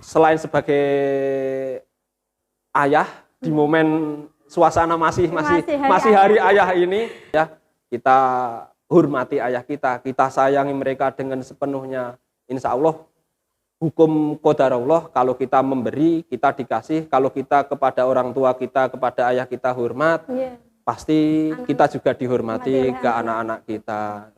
selain sebagai ayah di momen suasana masih hari ayah ini ya, kita hormati ayah kita sayangi mereka dengan sepenuhnya. Insya Allah hukum qadarullah, kalau kita memberi, kita dikasih, kalau kita kepada orang tua kita, kepada ayah kita hormat, pasti kita juga dihormati ke anak-anak kita.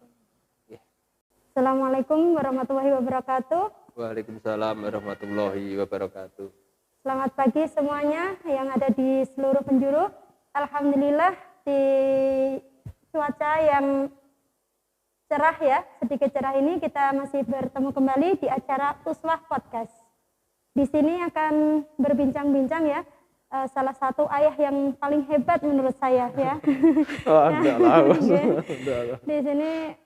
Assalamualaikum warahmatullahi wabarakatuh. Waalaikumsalam warahmatullahi wabarakatuh. Selamat pagi semuanya yang ada di seluruh penjuru. Alhamdulillah di cuaca yang cerah ya, sedikit cerah ini kita masih bertemu kembali di acara Uswah Podcast. Di sini akan berbincang-bincang ya, salah satu ayah yang paling hebat menurut saya ya. Di sini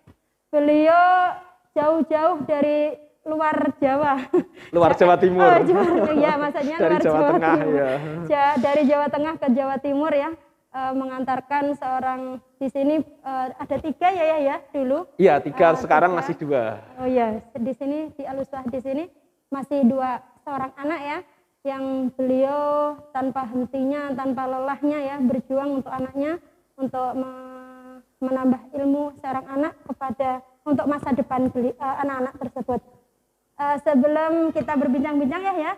beliau jauh-jauh dari luar Jawa. Luar Jawa Timur. Ya, maksudnya dari luar Jawa Tengah Timur. ya. Dari Jawa Tengah ke Jawa Timur ya. Mengantarkan seorang di sini ada 3 ya dulu. Iya 3, sekarang 3. Masih 2. Oh iya, di sini di Al-Uswah di sini masih 2 seorang anak ya, yang beliau tanpa hentinya, tanpa lelahnya ya berjuang untuk anaknya, untuk menambah ilmu seorang anak untuk masa depan anak-anak tersebut. Sebelum kita berbincang-bincang ya,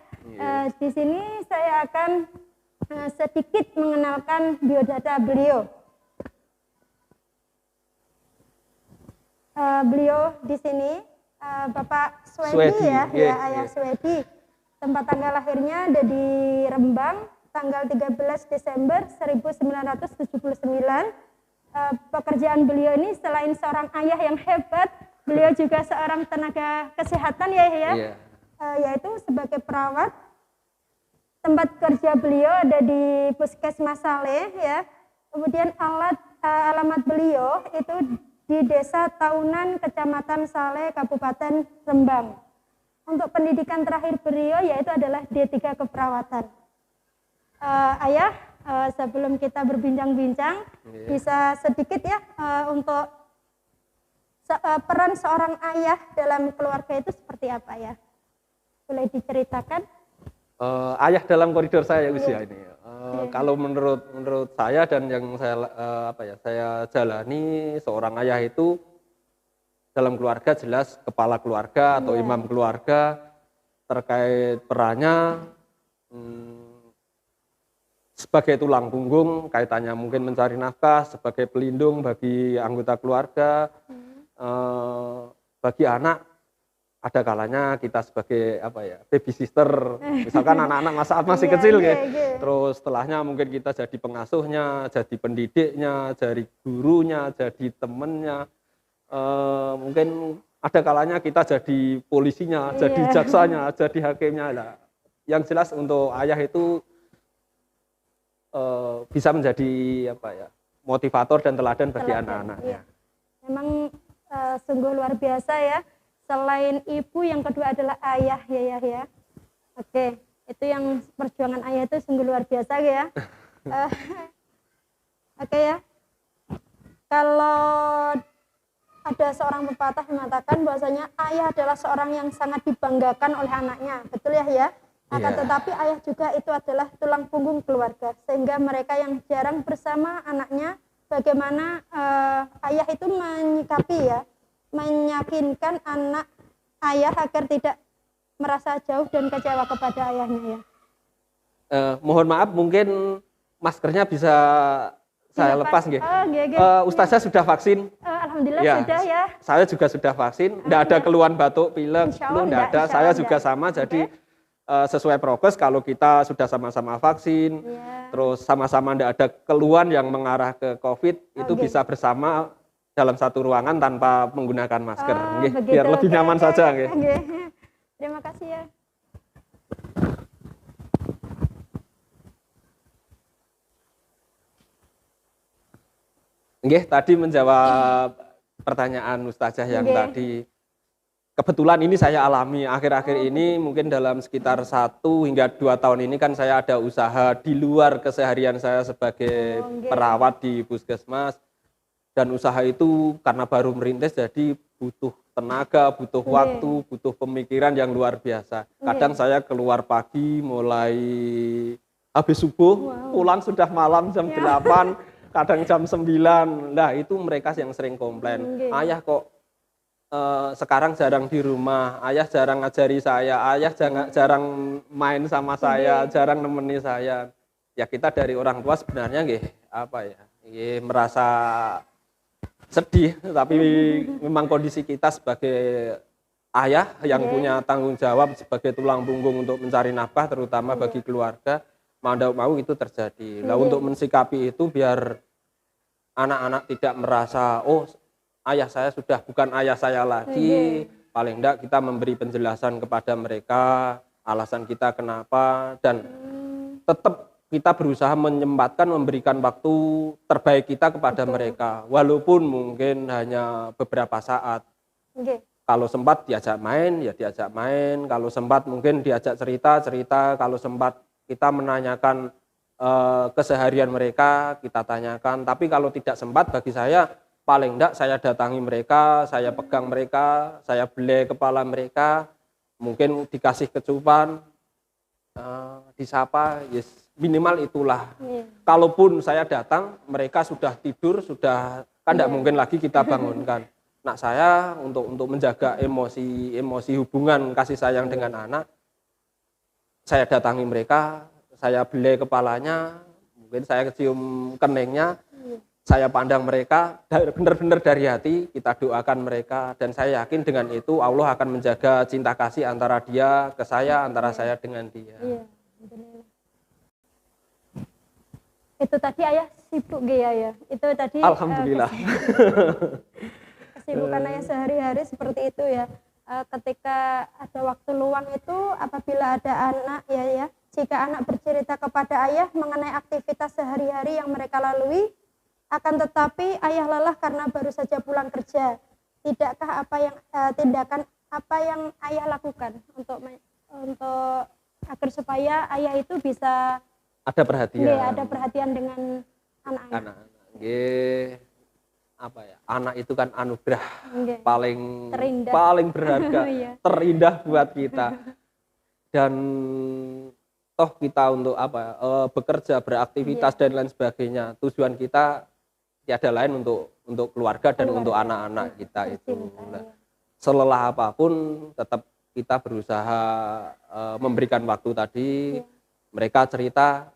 di sini saya akan sedikit mengenalkan biodata beliau. Beliau di sini Bapak Swedi ya, Ayah Swedi. Tempat tanggal lahirnya ada di Rembang, tanggal 13 Desember 1979. Pekerjaan beliau ini selain seorang ayah yang hebat, beliau juga seorang tenaga kesehatan yaitu sebagai perawat. Tempat kerja beliau ada di Puskesmas Saleh ya. Kemudian alamat beliau itu di Desa Taunan, Kecamatan Saleh, Kabupaten Rembang. Untuk pendidikan terakhir beliau yaitu adalah D3 Keperawatan. Ayah, sebelum kita berbincang-bincang, bisa sedikit ya untuk peran seorang ayah dalam keluarga itu seperti apa ya? Boleh diceritakan? Ayah dalam koridor saya usia ini. Kalau menurut saya dan yang saya jalani, seorang ayah itu dalam keluarga jelas kepala keluarga atau imam keluarga. Terkait perannya sebagai tulang punggung, kaitannya mungkin mencari nafkah, sebagai pelindung bagi anggota keluarga, bagi anak. Ada kalanya kita sebagai baby sister, misalkan anak-anak masih kecil terus setelahnya mungkin kita jadi pengasuhnya, jadi pendidiknya, jadi gurunya, jadi temennya, mungkin ada kalanya kita jadi polisinya, jadi jaksanya, jadi hakimnya lah. Yang jelas untuk ayah itu bisa menjadi motivator dan teladan bagi anak-anaknya. Memang sungguh luar biasa ya. Selain ibu, yang kedua adalah ayah ya. Oke, itu yang perjuangan ayah itu sungguh luar biasa ya. Oke ya. Kalau ada seorang pepatah mengatakan bahwasanya ayah adalah seorang yang sangat dibanggakan oleh anaknya, betul ya? Akan tetapi ayah juga itu adalah tulang punggung keluarga, sehingga mereka yang jarang bersama anaknya, bagaimana ayah itu menyikapi ya, meyakinkan anak ayah agar tidak merasa jauh dan kecewa kepada ayahnya ya. Mohon maaf, mungkin maskernya bisa saya lepas nggih. Ustazah sudah vaksin? Alhamdulillah sudah ya. Saya juga sudah vaksin, tidak ada keluhan batuk, pilek, flu, tidak ada. Saya juga sama, jadi sesuai prokes kalau kita sudah sama-sama vaksin, terus sama-sama tidak ada keluhan yang mengarah ke COVID, itu bisa bersama dalam satu ruangan tanpa menggunakan masker, biar lebih nyaman saja. Terima kasih ya. Tadi menjawab pertanyaan Ustazah yang tadi. Kebetulan ini saya alami akhir-akhir ini, mungkin dalam sekitar 1 hingga 2 tahun ini kan saya ada usaha di luar keseharian saya sebagai perawat di puskesmas. Dan usaha itu karena baru merintis, jadi butuh tenaga, butuh waktu, butuh pemikiran yang luar biasa. Kadang saya keluar pagi mulai habis subuh, pulang sudah malam jam 8, kadang jam 9. Nah, itu mereka yang sering komplain. Ayah kok sekarang jarang di rumah, ayah jarang ngajari saya, ayah jarang main sama saya, jarang nemeni saya. Ya kita dari orang tua sebenarnya merasa sedih, tapi memang kondisi kita sebagai ayah yang punya tanggung jawab sebagai tulang punggung untuk mencari nafkah, terutama bagi keluarga, mau itu terjadi. Nah, untuk mensikapi itu biar anak-anak tidak merasa, oh ayah saya sudah bukan ayah saya lagi, paling enggak kita memberi penjelasan kepada mereka, alasan kita kenapa, dan tetap kita berusaha menyempatkan memberikan waktu terbaik kita kepada mereka, walaupun mungkin hanya beberapa saat. Kalau sempat diajak main, ya diajak main. Kalau sempat mungkin diajak cerita. Kalau sempat kita menanyakan keseharian mereka, kita tanyakan. Tapi kalau tidak sempat, bagi saya paling enggak saya datangi mereka, saya pegang mereka, saya belai kepala mereka, mungkin dikasih kecupan, disapa, yes. Minimal itulah. Kalaupun saya datang, mereka sudah tidur, kan tidak mungkin lagi kita bangunkan. Nak saya untuk menjaga emosi hubungan kasih sayang dengan anak, saya datangi mereka, saya belai kepalanya, mungkin saya cium keningnya, saya pandang mereka, benar-benar dari hati kita doakan mereka, dan saya yakin dengan itu Allah akan menjaga cinta kasih antara dia ke saya, antara saya dengan dia. Itu tadi ayah sibuk ya. Itu tadi alhamdulillah. Kesibukan ayah sehari-hari seperti itu ya. Ketika ada waktu luang itu apabila ada anak ya, jika anak bercerita kepada ayah mengenai aktivitas sehari-hari yang mereka lalui, akan tetapi ayah lelah karena baru saja pulang kerja. Tidakkah tindakan apa yang ayah lakukan untuk agar supaya ayah itu bisa ada perhatian. Ada perhatian dengan anak-anak. Anak itu kan anugerah paling berharga, terindah buat kita. Dan toh kita untuk bekerja, beraktivitas dan lain sebagainya. Tujuan kita tiada lain untuk keluarga dan untuk anak-anak kita itu. Nah, selelah apapun tetap kita berusaha memberikan waktu tadi. Mereka cerita,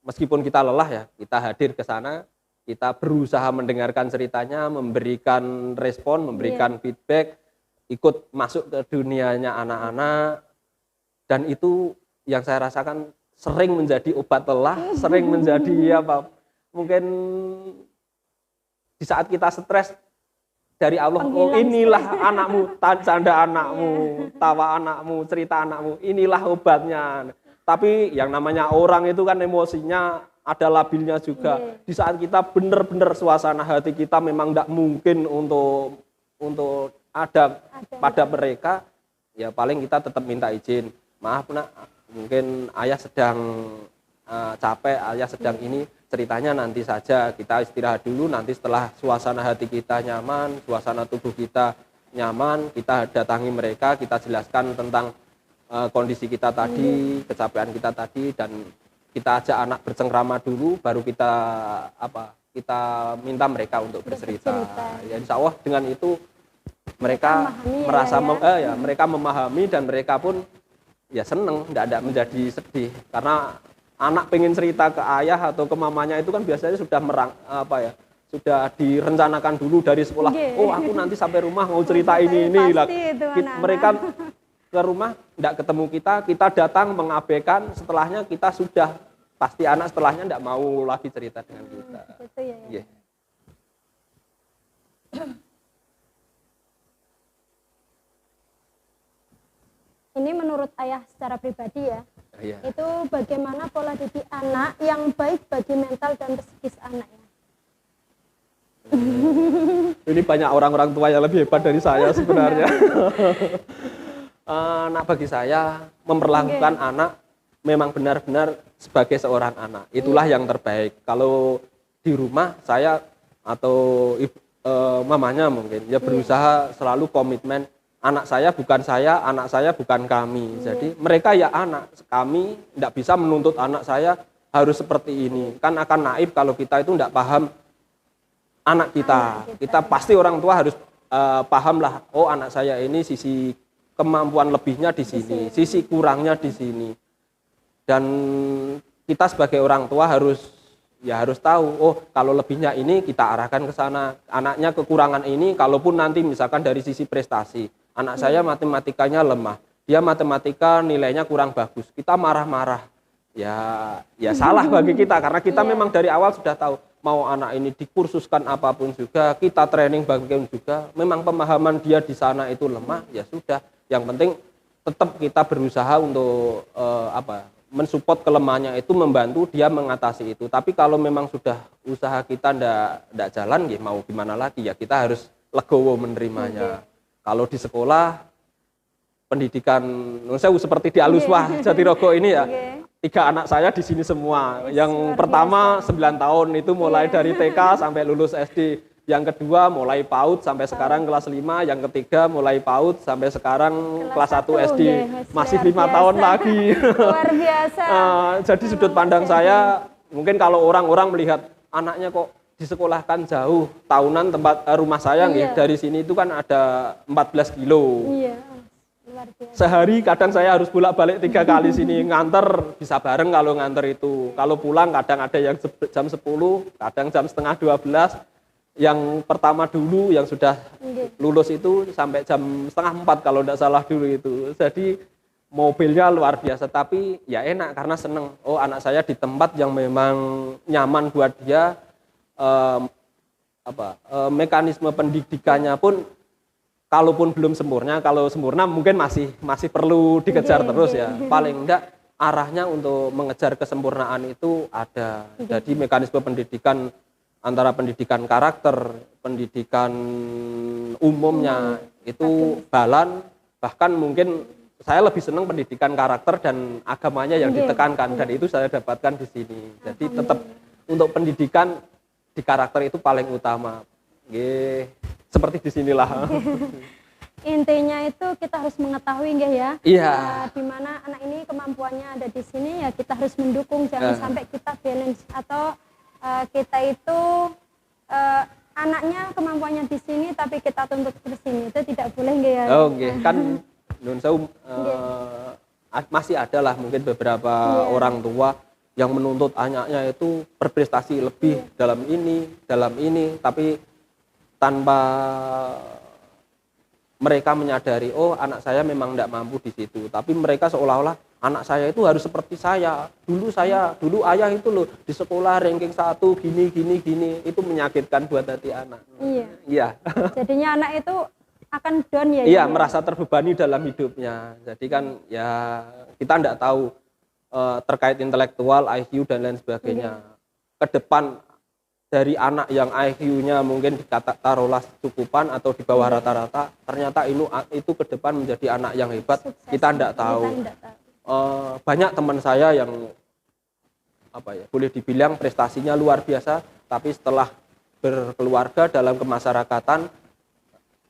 meskipun kita lelah ya, kita hadir ke sana, kita berusaha mendengarkan ceritanya, memberikan respon, memberikan feedback, ikut masuk ke dunianya anak-anak, dan itu yang saya rasakan sering menjadi obat lelah, sering menjadi mungkin di saat kita stres, dari Allah, oh inilah anakmu, canda anakmu, tawa anakmu, cerita anakmu, inilah obatnya. Tapi yang namanya orang itu kan emosinya ada labilnya juga. Di saat kita benar-benar suasana hati kita memang tidak mungkin untuk ada pada mereka, ya paling kita tetap minta izin. Maaf nak, mungkin ayah sedang capek, ayah sedang ini. Ceritanya nanti saja, kita istirahat dulu, nanti setelah suasana hati kita nyaman, suasana tubuh kita nyaman, kita datangi mereka, kita jelaskan tentang kondisi kita tadi, kecapean kita tadi, dan kita ajak anak bercengkrama dulu, baru kita minta mereka untuk bercerita. Ya insya Allah dengan itu mereka merasa mereka memahami, dan mereka pun ya seneng, tidak menjadi sedih, karena anak pengen cerita ke ayah atau ke mamanya itu kan biasanya sudah sudah direncanakan dulu dari sekolah. Oh aku nanti sampai rumah mau cerita ini. Mereka ke rumah tidak ketemu kita datang mengabaikan, setelahnya kita sudah pasti anak setelahnya tidak mau lagi cerita dengan kita. Gitu ya. Ini menurut ayah secara pribadi ya. Itu bagaimana pola didik anak yang baik bagi mental dan psikis anaknya. Ini banyak orang-orang tua yang lebih hebat dari saya sebenarnya. Nah bagi saya memperlakukan anak memang benar-benar sebagai seorang anak. Itulah yang terbaik. Kalau di rumah saya atau mamanya mungkin ya berusaha selalu komitmen, anak saya bukan kami. Jadi mereka ya anak, kami tidak bisa menuntut anak saya harus seperti ini. Kan akan naif kalau kita itu tidak paham anak kita. Kita pasti orang tua harus paham lah, oh anak saya ini sisi kemampuan lebihnya di sini, sisi kurangnya di sini. Dan kita sebagai orang tua harus tahu, oh kalau lebihnya ini kita arahkan ke sana, anaknya kekurangan ini, kalaupun nanti misalkan dari sisi prestasi, anak saya matematikanya lemah, dia matematika nilainya kurang bagus, kita marah-marah, ya salah bagi kita, karena kita memang dari awal sudah tahu, mau anak ini dikursuskan apapun juga, kita training bagian juga, memang pemahaman dia di sana itu lemah, ya sudah, yang penting tetap kita berusaha untuk mensupport kelemahannya itu, membantu dia mengatasi itu. Tapi kalau memang sudah usaha kita ndak jalan, ya mau gimana lagi, ya kita harus legowo menerimanya. Kalau di sekolah pendidikan saya seperti di Aluswah Jatirogo ini ya, 3 anak saya di sini semua. Yang pertama 9 tahun itu mulai dari TK sampai lulus SD. Yang kedua mulai PAUD sampai sekarang kelas 5, yang ketiga mulai PAUD sampai sekarang kelas 1 SD. Masih 5 tahun lagi. Luar biasa. Jadi sudut pandang saya, mungkin kalau orang-orang melihat anaknya kok disekolahkan jauh, tahunan tempat rumah saya dari sini itu kan ada 14 kilo. Iya. Luar biasa. Sehari kadang saya harus bolak-balik 3 kali sini, nganter bisa bareng kalau nganter itu. Kalau pulang kadang ada yang jam 10, kadang jam setengah 12. Yang pertama dulu yang sudah lulus itu sampai jam setengah 4 kalau tidak salah dulu itu. Jadi mobilnya luar biasa, tapi ya enak karena seneng. Oh anak saya di tempat yang memang nyaman buat dia. Mekanisme pendidikannya pun kalaupun belum sempurna, kalau sempurna mungkin masih perlu dikejar terus ya. Paling enggak arahnya untuk mengejar kesempurnaan itu ada. Jadi mekanisme pendidikan antara pendidikan karakter, pendidikan umumnya itu balan, bahkan mungkin saya lebih senang pendidikan karakter dan agamanya yang ditekankan, dan itu saya dapatkan di sini. Jadi tetap untuk pendidikan di karakter itu paling utama. Seperti di sinilah. Intinya itu kita harus mengetahui ya. Iya. Di mana anak ini kemampuannya ada di sini, ya kita harus mendukung, jangan sampai kita balance atau kita itu anaknya kemampuannya di sini tapi kita tuntut ke sini, itu tidak boleh ya. Kan nun sewu masih ada lah mungkin beberapa orang tua yang menuntut anaknya itu berprestasi lebih dalam ini, tapi tanpa mereka menyadari, oh anak saya memang tidak mampu di situ, tapi mereka seolah-olah anak saya itu harus seperti saya. Dulu ayah itu loh di sekolah ranking 1 gini, itu menyakitkan buat hati anak. Iya. Jadinya anak itu akan down ya. Iya, merasa terbebani dalam hidupnya. Jadi kan ya kita tidak tahu terkait intelektual, IQ dan lain sebagainya. Ke depan dari anak yang IQ-nya mungkin taruhlah cukupan atau di bawah rata-rata, ternyata itu ke depan menjadi anak yang hebat. Kita tidak tahu. Banyak teman saya yang boleh dibilang prestasinya luar biasa, tapi setelah berkeluarga dalam kemasyarakatan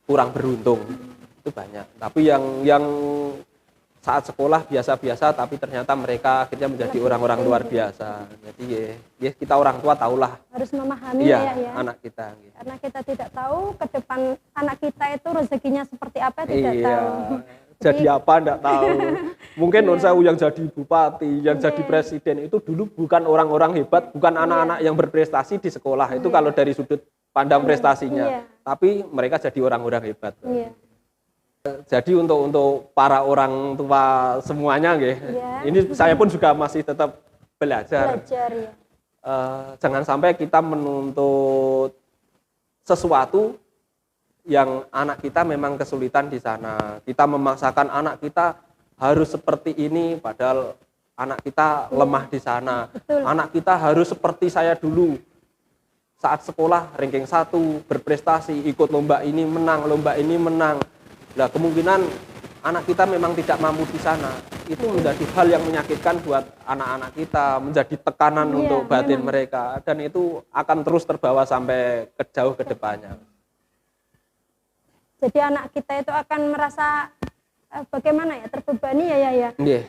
kurang beruntung. Itu banyak. Tapi yang saat sekolah biasa-biasa, tapi ternyata mereka akhirnya menjadi orang-orang luar biasa. Jadi ya kita orang tua tahulah, harus memahami ya anak kita. Karena kita tidak tahu ke depan anak kita itu rezekinya seperti apa, tidak tahu. Jadi apa enggak tahu. Mungkin non sewu yang jadi bupati, yang jadi presiden itu dulu bukan orang-orang hebat, bukan anak-anak yang berprestasi di sekolah. Itu kalau dari sudut pandang prestasinya. Tapi mereka jadi orang-orang hebat. Jadi untuk para orang tua semuanya ini saya pun juga masih tetap belajar. Jangan sampai kita menuntut sesuatu yang anak kita memang kesulitan di sana. Kita memaksakan anak kita harus seperti ini, padahal anak kita lemah di sana. Anak kita harus seperti saya dulu. Saat sekolah ranking 1, berprestasi, ikut lomba ini menang. Nah, kemungkinan anak kita memang tidak mampu di sana. Itu menjadi hal yang menyakitkan buat anak-anak kita, menjadi tekanan untuk batin mereka, dan itu akan terus terbawa sampai jauh ke depannya. Jadi anak kita itu akan merasa bagaimana ya, terbebani ya. Yeah.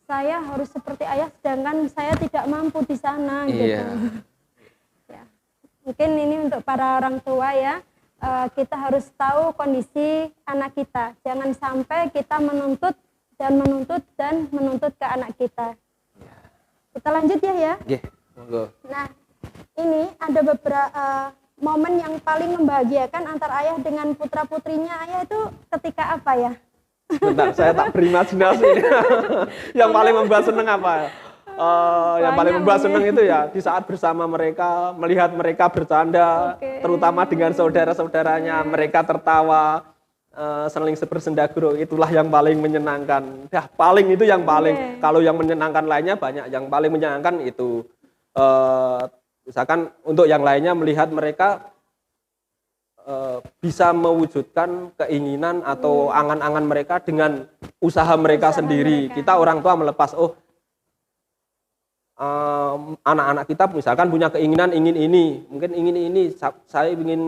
Saya harus seperti ayah sedangkan saya tidak mampu di sana gitu. Ya. Mungkin ini untuk para orang tua ya, kita harus tahu kondisi anak kita. Jangan sampai kita menuntut ke anak kita. Kita lanjut ya. Yeah. Monggo. Nah, ini ada beberapa momen yang paling membahagiakan antara ayah dengan putra putrinya. Ayah itu ketika apa ya? Bentar, saya tak berimajinasi. Yang paling membuat seneng apa? Yang paling membuat seneng itu ya di saat bersama mereka, melihat mereka bercanda, terutama dengan saudara-saudaranya, mereka tertawa, saling bersendagurau, itulah yang paling menyenangkan. Paling itu yang paling. Kalau yang menyenangkan lainnya banyak, yang paling menyenangkan itu misalkan untuk yang lainnya melihat mereka bisa mewujudkan keinginan atau angan-angan mereka dengan usaha mereka sendiri. Kita orang tua melepas, anak-anak kita misalkan punya keinginan ingin ini, mungkin ingin ini, saya ingin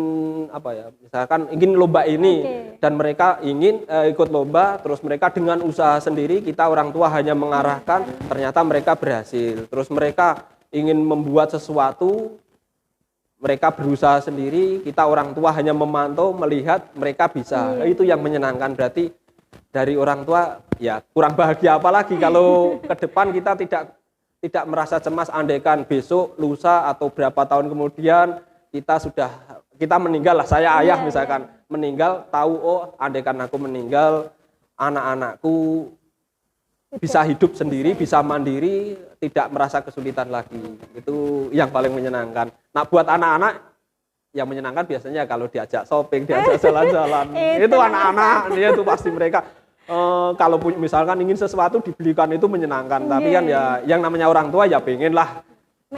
apa ya, misalkan ingin lomba ini, dan mereka ingin ikut lomba, terus mereka dengan usaha sendiri, kita orang tua hanya mengarahkan, ternyata mereka berhasil. Terus mereka ingin membuat sesuatu, mereka berusaha sendiri, kita orang tua hanya memantau, melihat mereka bisa. Itu yang menyenangkan. Berarti dari orang tua ya kurang bahagia apalagi kalau ke depan kita tidak merasa cemas andaikan besok, lusa atau berapa tahun kemudian kita meninggal lah. Saya ayah misalkan meninggal, tahu andaikan aku meninggal, anak-anakku bisa hidup sendiri, bisa mandiri, tidak merasa kesulitan lagi. Itu yang paling menyenangkan. Nah, buat anak-anak yang menyenangkan biasanya kalau diajak shopping, diajak jalan-jalan. Itu anak-anak, itu pasti mereka kalau misalkan ingin sesuatu dibelikan itu menyenangkan. Tapi kan ya yang namanya orang tua ya pengen lah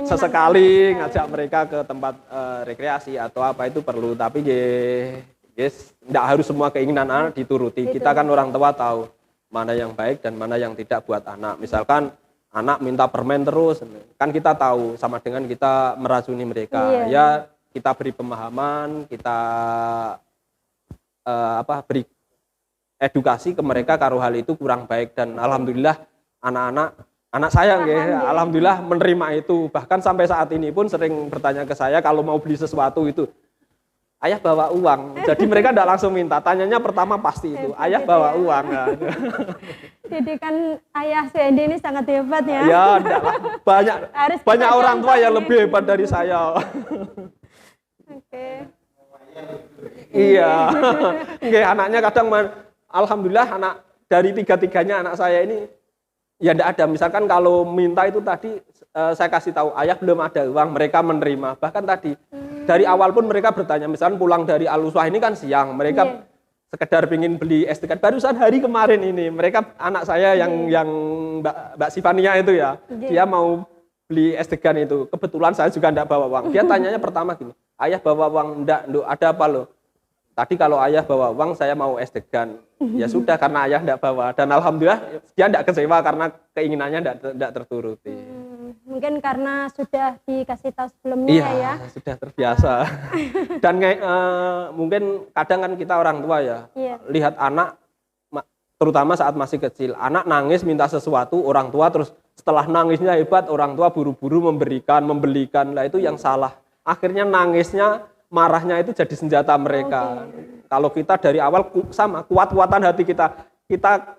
sesekali ngajak mereka ke tempat rekreasi atau apa itu perlu. Tapi tidak harus semua keinginan anak dituruti. Kita kan orang tua tahu mana yang baik dan mana yang tidak buat anak. Misalkan anak minta permen terus, kan kita tahu sama dengan kita meracuni mereka. Ya kita beri pemahaman, kita beri edukasi ke mereka kalau hal itu kurang baik, dan alhamdulillah anak saya alhamdulillah menerima itu. Bahkan sampai saat ini pun sering bertanya ke saya kalau mau beli sesuatu itu, ayah bawa uang. Jadi mereka tidak langsung minta, tanyanya pertama pasti itu, ayah bawa uang. Jadi kan ayah Suendi ini sangat hebat ya. Ya, banyak orang tua yang lebih hebat dari saya. Iya. Anaknya kadang alhamdulillah dari tiga-tiganya anak saya ini ya tidak ada. Misalkan kalau minta itu tadi saya kasih tahu ayah belum ada uang, mereka menerima. Bahkan tadi dari awal pun mereka bertanya, misalkan pulang dari Al-Uswah ini kan siang, mereka sekedar ingin beli es degan. Barusan hari kemarin ini mereka, anak saya yang Mbak Sifania itu ya, dia mau beli es degan itu. Kebetulan saya juga tidak bawa uang. Dia tanyanya pertama gini, ayah bawa uang? Enggak, ada apa loh? Tadi kalau ayah bawa uang, saya mau es degan. Ya sudah, karena ayah tidak bawa. Dan alhamdulillah dia tidak kecewa karena keinginannya tidak terturuti. Mungkin karena sudah dikasih tahu sebelumnya ya. Iya, sudah terbiasa. Dan mungkin kadang kan kita orang tua ya, lihat anak, terutama saat masih kecil, anak nangis minta sesuatu, orang tua terus setelah nangisnya hebat, orang tua buru-buru membelikan. Lah itu yang salah. Akhirnya nangisnya, marahnya itu jadi senjata mereka. Kalau kita dari awal sama, kuat-kuatan hati kita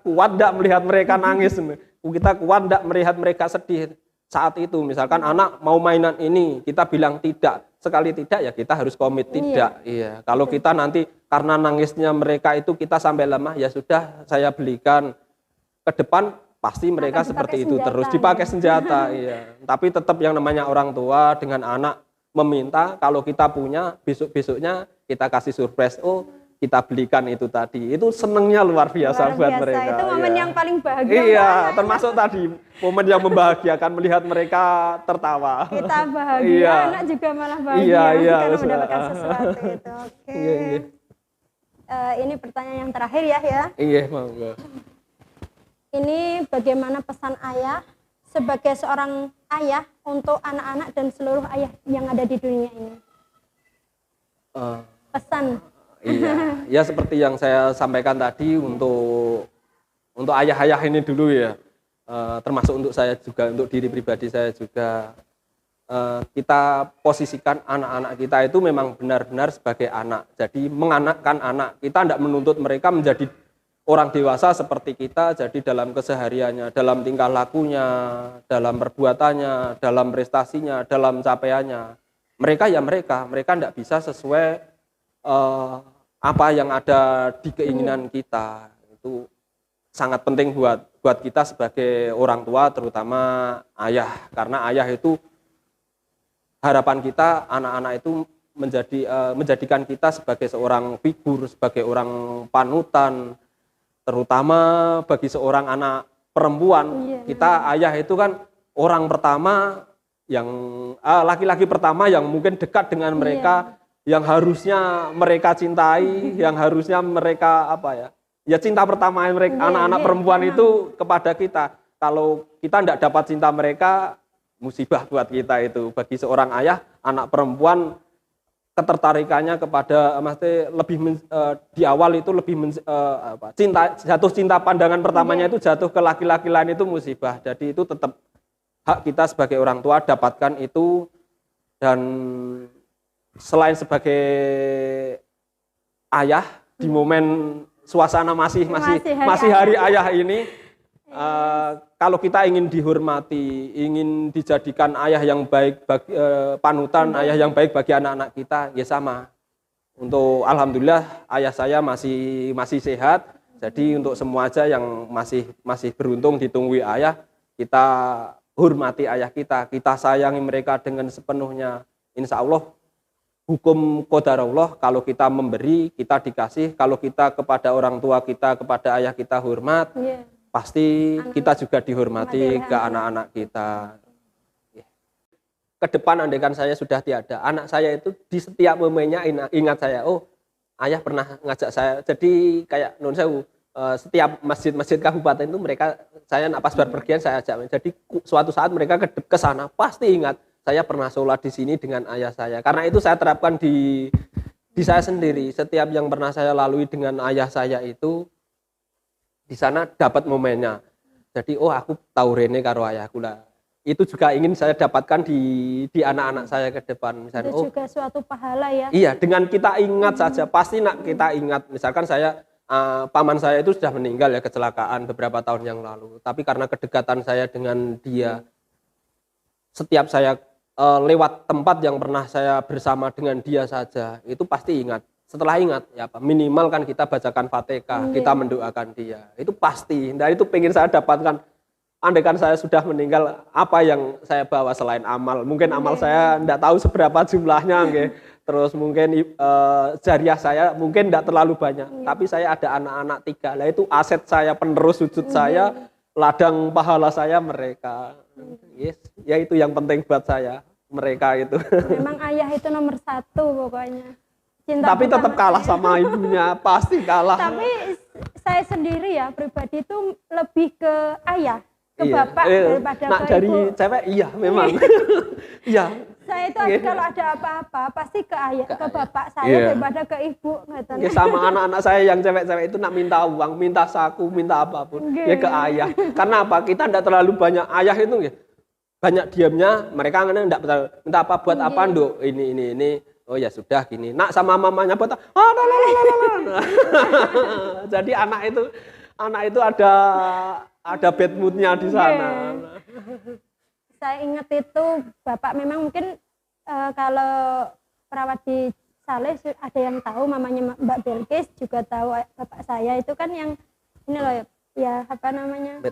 kuat tidak melihat mereka nangis, kita kuat tidak melihat mereka sedih. Saat itu misalkan anak mau mainan ini, kita bilang tidak, sekali tidak ya kita harus komit tidak. Iya. Kalau kita nanti karena nangisnya mereka itu kita sampai lemah, ya sudah saya belikan. Ke depan pasti mereka seperti itu terus dipakai senjata. Iya. Tapi tetap yang namanya orang tua dengan anak meminta, kalau kita punya besok-besoknya kita kasih surprise, kita belikan itu tadi. Itu senengnya luar biasa buat mereka. Itu momen yang paling bahagia. Iya, termasuk tadi momen yang membahagiakan melihat mereka tertawa. Kita bahagia, anak juga malah bahagia karena mendapatkan sesuatu itu. Ini pertanyaan yang terakhir ya. Iya, monggo. Ini bagaimana pesan ayah sebagai seorang ayah untuk anak-anak dan seluruh ayah yang ada di dunia ini? Pesan. Iya, ya seperti yang saya sampaikan tadi untuk ayah-ayah ini dulu ya, termasuk untuk saya juga, untuk diri pribadi saya juga, kita posisikan anak-anak kita itu memang benar-benar sebagai anak. Jadi menganakkan anak, kita tidak menuntut mereka menjadi orang dewasa seperti kita, jadi dalam kesehariannya, dalam tingkah lakunya, dalam perbuatannya, dalam prestasinya, dalam capaiannya. Mereka tidak bisa sesuai apa yang ada di keinginan kita. Itu sangat penting buat kita sebagai orang tua, terutama ayah, karena ayah itu harapan kita, anak-anak itu menjadikan kita sebagai seorang figur, sebagai orang panutan, terutama bagi seorang anak perempuan. Kita ayah itu kan orang pertama yang laki-laki pertama yang mungkin dekat dengan mereka, yang harusnya mereka cintai, yang harusnya mereka cinta pertama mereka, anak-anak perempuan itu kepada kita. Kalau kita tidak dapat cinta mereka, musibah buat kita itu. Bagi seorang ayah, anak perempuan ketertarikannya kepada di awal itu lebih jatuh cinta pandangan pertamanya itu jatuh ke laki-laki lain, itu musibah. Jadi itu tetap hak kita sebagai orang tua dapatkan itu. Dan selain sebagai ayah, di momen suasana masih hari ayah ini, kalau kita ingin dihormati, ingin dijadikan ayah yang baik bagi panutan, ayah yang baik bagi anak-anak kita, ya sama. Untuk alhamdulillah ayah saya masih sehat. Jadi untuk semua aja yang masih beruntung ditunggui ayah, kita hormati ayah kita sayangi mereka dengan sepenuhnya. Insya Allah hukum qadarullah, kalau kita memberi, kita dikasih. Kalau kita kepada orang tua kita, kepada ayah kita hormat, pasti kita juga dihormati ke anak-anak kita. Ke depan andaikan saya sudah tiada, anak saya itu di setiap momennya ingat saya. Oh, ayah pernah ngajak saya. Jadi kayak nun sewu, setiap masjid-masjid kabupaten itu saya pas berpergian saya ajak. Jadi suatu saat mereka ke sana pasti ingat saya pernah sholat di sini dengan ayah saya. Karena itu saya terapkan di saya sendiri. Setiap yang pernah saya lalui dengan ayah saya itu di sana dapat momennya. Jadi aku tahu Rene karo ayahku lah. Itu juga ingin saya dapatkan di anak-anak saya ke depan. Misalnya, itu juga suatu pahala ya. Iya, dengan kita ingat saja, pasti kita ingat. Misalkan saya, paman saya itu sudah meninggal ya, kecelakaan beberapa tahun yang lalu. Tapi karena kedekatan saya dengan dia, setiap saya lewat tempat yang pernah saya bersama dengan dia saja, itu pasti ingat. Setelah ingat, ya minimal kan kita bacakan Fatihah, kita mendoakan dia. Itu pasti. Dan itu pengen saya dapatkan. Andaikan saya sudah meninggal, apa yang saya bawa selain amal? Mungkin amal saya tidak tahu seberapa jumlahnya, terus mungkin jariah saya mungkin tidak terlalu banyak, tapi saya ada anak-anak 3, lah itu aset saya, penerus sujud saya, ladang pahala saya mereka. Ya itu yang penting buat saya, mereka itu. Memang ayah itu nomor 1 pokoknya. Tapi tetap kalah sama ibunya, pasti kalah. Tapi saya sendiri ya pribadi itu lebih ke ayah, ke bapak daripada ke dari ibu. Cewek iya memang. Iya. Saya itu kalau ada apa-apa pasti ke ayah, ke bapak saya daripada ke ibu. Ya sama anak-anak saya yang cewek-cewek itu nak minta uang, minta saku, minta apapun, ya ke ayah. Karena apa? Kita tidak terlalu banyak ayah itu banyak diamnya, mereka enggak minta apa buat apa nduk, ini. Oh ya sudah gini. Nak sama mamanya buat jadi anak itu ada bad moodnya di sana. Saya ingat itu bapak memang mungkin kalau perawat di Saleh ada yang tahu, mamanya Mbak Belkis juga tahu bapak saya itu kan yang ini loh ya apa namanya,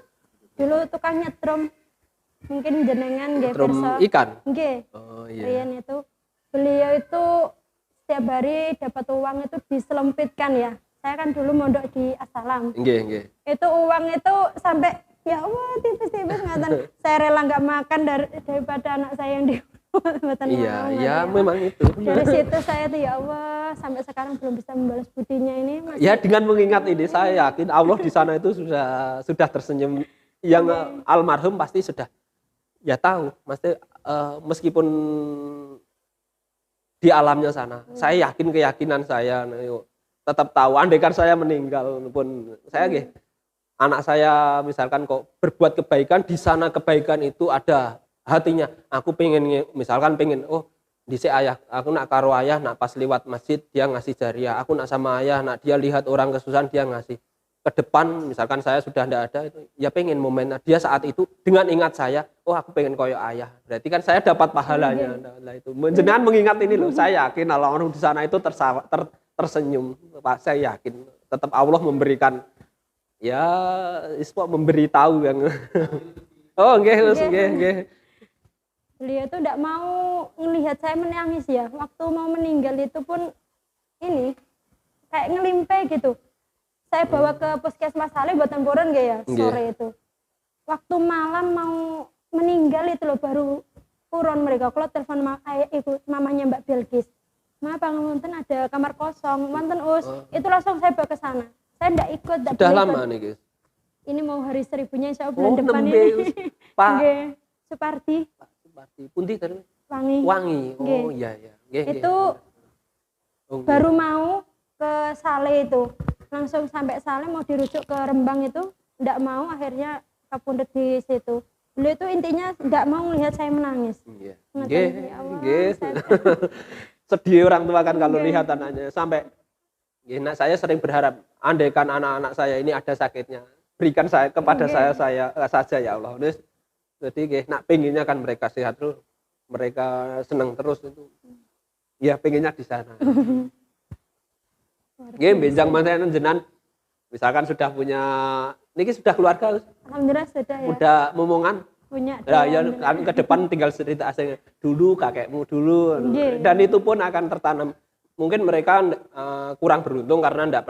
dulu tukang nyetrum, mungkin jenengan nyetrum ikan. Oh iya. Rian itu beliau itu setiap hari dapat uang itu diselempitkan ya. Saya kan dulu mondok di Assalam. Itu uang itu sampai ya Allah tipis-tipis ngatain. Saya rela nggak makan daripada anak saya yang di Iya, memang itu. Dari situ saya tuh ya Allah sampai sekarang belum bisa membalas budinya ini. Ya dengan mengingat ini saya yakin Allah di sana itu sudah tersenyum. Yang almarhum pasti sudah ya tahu. Meskipun di alamnya sana, saya yakin keyakinan saya tetap tahu. Andaikan saya meninggal pun saya nggih, anak saya misalkan kok berbuat kebaikan, di sana kebaikan itu ada hatinya. Aku pengen misalkan pengen dhisik ayah, aku nak karo ayah nak pas lewat masjid dia ngasih jariah. Aku nak sama ayah nak dia lihat orang kesusahan dia ngasih. Ke depan misalkan saya sudah tidak ada itu ya pengen momen dia saat itu dengan ingat saya, aku pengen koyo ayah, berarti kan saya dapat pahalanya. Nah itu jenengan mengingat ini loh, saya yakin kalau orang di sana itu tersenyum, Pak, saya yakin tetap Allah memberikan ya ispo memberitahu yang nggih. Beliau tuh tidak mau melihat saya menangis ya, waktu mau meninggal itu pun ini kayak ngelimpe gitu. Saya bawa ke puskesmas Saleh buat tempuran ya sore itu. Waktu malam mau meninggal itu loh baru puron mereka. Kalau telepon mamanya Mbak Bilkis, "Ma, pangapunten ada kamar kosong, wonten Us." Itu langsung saya bawa ke sana. Saya enggak ikut. Sudah lama nih, guys. Ini mau hari 1000-nya insya Allah bulan depan ini. Pak Supardi. Pundi tadi? Wangi. Oh iya. Itu baru mau ke Saleh itu. Langsung sampai Saleh mau dirujuk ke Rembang itu enggak mau, akhirnya kapundhut di situ. Beliau itu intinya enggak mau melihat saya menangis. Nggih. Sedih orang tua kan kalau lihat anaknya sampai saya sering berharap andaikan anak-anak saya ini ada sakitnya, berikan saya kepada saya saja ya Allah. Jadi nak pengennya kan mereka sehat terus, mereka senang terus itu. Ya pengennya di sana. Benjang manten jenengan misalkan sudah punya niki sudah keluarga. Alhamdulillah sudah ya. Udah momongan? Punya. Nah, ya kan ke depan tinggal cerita asing dulu kakekmu dulu. Dan itu pun akan tertanam. Mungkin mereka kurang beruntung karena enggak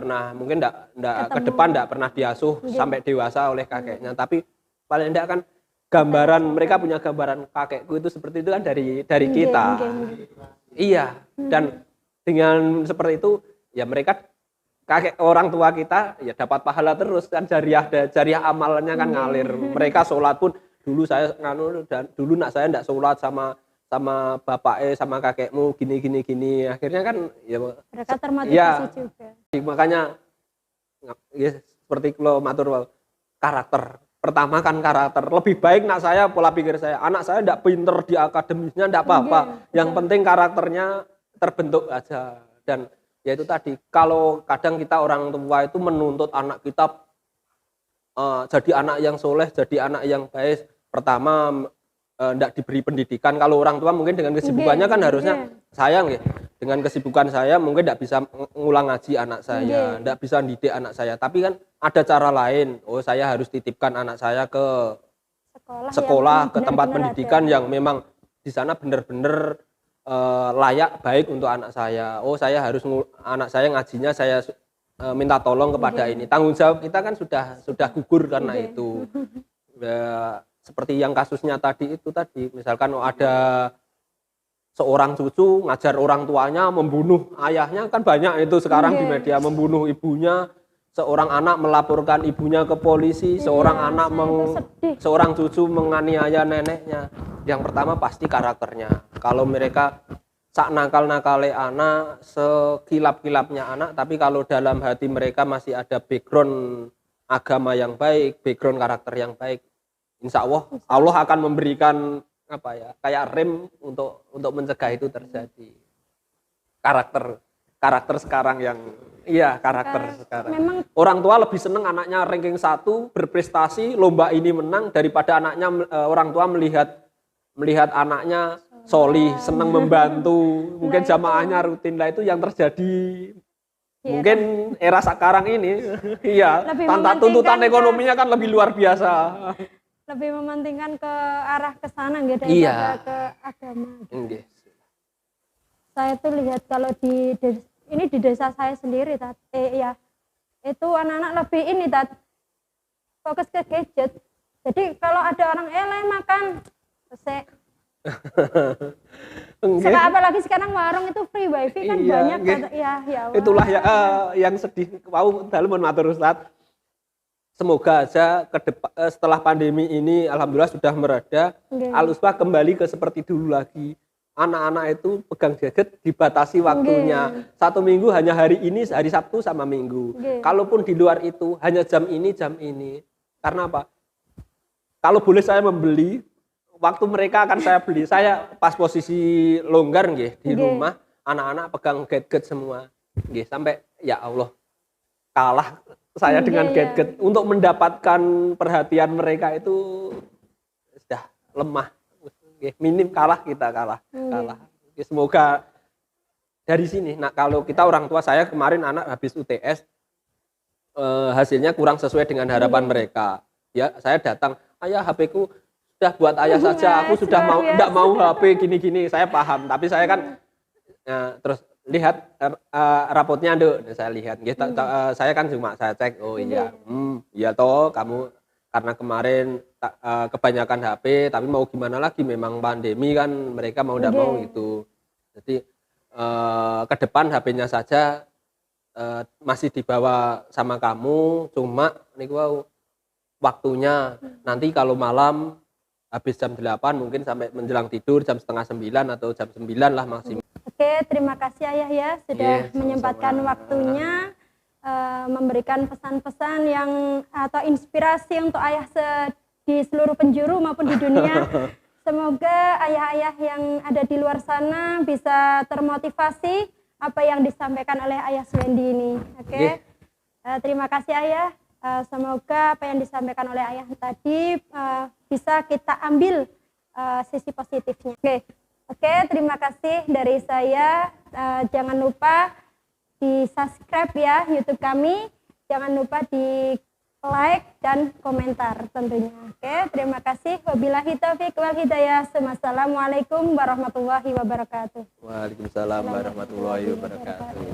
ke depan enggak pernah diasuh sampai dewasa oleh kakeknya. Tapi paling enggak kan gambaran mereka punya gambaran kakekku itu seperti itu kan dari kita. Iya. Dan dengan seperti itu ya mereka kakek orang tua kita ya dapat pahala terus kan, jariah amalnya kan ngalir. Mereka sholat pun dulu saya dan dulu nak saya enggak sholat sama bapak sama kakekmu gini. Akhirnya kan ya mereka termotivasi juga. Makanya ya seperti kalau matur karakter. Pertama kan karakter. Lebih baik nak saya pola pikir saya, anak saya enggak pinter di akademisnya enggak apa-apa. Yang penting karakternya terbentuk aja. Dan ya itu tadi, kalau kadang kita orang tua itu menuntut anak kita jadi anak yang soleh, jadi anak yang baik. Pertama tidak diberi pendidikan. Kalau orang tua mungkin dengan kesibukannya kan harusnya sayang ya. Dengan kesibukan saya mungkin tidak bisa ngulang ngaji anak saya, tidak bisa didik anak saya. Tapi kan ada cara lain. Saya harus titipkan anak saya ke sekolah ke tempat pendidikan yang memang di sana benar-benar layak baik untuk anak saya. Saya harus anak saya ngajinya saya minta tolong kepada ini. Tanggung jawab kita kan sudah gugur karena itu. Seperti yang kasusnya tadi misalkan ada seorang cucu ngajar orang tuanya membunuh ayahnya, kan banyak itu sekarang di media, membunuh ibunya, seorang anak melaporkan ibunya ke polisi, seorang cucu menganiaya neneknya. Yang pertama pasti karakternya. Kalau mereka sak nakal-nakale anak, sekilap-kilapnya anak, tapi kalau dalam hati mereka masih ada background agama yang baik, background karakter yang baik, insya Allah Allah akan memberikan kayak rem untuk mencegah itu terjadi. Karakter sekarang yang sekarang. Memang, orang tua lebih senang anaknya ranking 1 berprestasi lomba ini menang daripada anaknya orang tua melihat anaknya solih, senang membantu, mungkin jamaahnya rutin. Lah itu yang terjadi mungkin era sekarang ini. Iya, tuntutan ekonominya kan lebih luar biasa. Lebih mementingkan ke arah ke sana gitu daripada ke agama. Saya tuh lihat kalau di desa saya sendiri itu anak-anak lebih fokus ke gadget. Jadi kalau ada orang makan selesai. Apalagi sekarang warung itu free wifi kan banyak. Itulah yang sedih. Dalam matur Ustaz. Semoga aja setelah pandemi ini alhamdulillah sudah mereda, Al-Usbah kembali ke seperti dulu lagi. anak-anak itu pegang gadget dibatasi waktunya. Satu minggu hanya hari ini, hari Sabtu sama Minggu. Kalaupun di luar itu hanya jam ini. Karena apa? Kalau boleh saya membeli, waktu mereka akan saya beli. Saya pas posisi longgar nggih di rumah, anak-anak pegang gadget semua. Nggih, sampai ya Allah kalah saya dengan gadget. Untuk mendapatkan perhatian mereka itu sudah lemah. Minim kalah kita kalah. Semoga dari sini. Nah, kalau kita orang tua, saya kemarin anak habis UTS, hasilnya kurang sesuai dengan harapan mereka. Ya, saya datang, ayah HP-ku sudah buat ayah saja, aku sudah tidak mau HP gini-gini. Saya paham, tapi saya kan terus lihat rapotnya, saya lihat. Saya kan cuma saya cek, oh iya, iya toh kamu karena kemarin kebanyakan HP, tapi mau gimana lagi, memang pandemi kan, mereka mau tidak mau gitu. Jadi ke depan HP-nya saja masih dibawa sama kamu, cuma niku waktunya nanti kalau malam habis jam 8 mungkin sampai menjelang tidur jam setengah 9 atau jam 9 lah maksimal. Oke, terima kasih Ayah ya sudah menyempatkan waktunya, memberikan pesan-pesan yang atau inspirasi untuk ayah di seluruh penjuru maupun di dunia. Semoga ayah-ayah yang ada di luar sana bisa termotivasi apa yang disampaikan oleh Ayah Swendi ini. Oke. Terima kasih Ayah. Semoga apa yang disampaikan oleh Ayah tadi bisa kita ambil sisi positifnya. Oke, terima kasih dari saya. Jangan lupa di subscribe ya YouTube kami. Jangan lupa di like dan komentar tentunya. Oke, terima kasih. Wabillahi taufiq wal hidayah. Wassalamualaikum warahmatullahi wabarakatuh. Waalaikumsalam warahmatullahi wabarakatuh.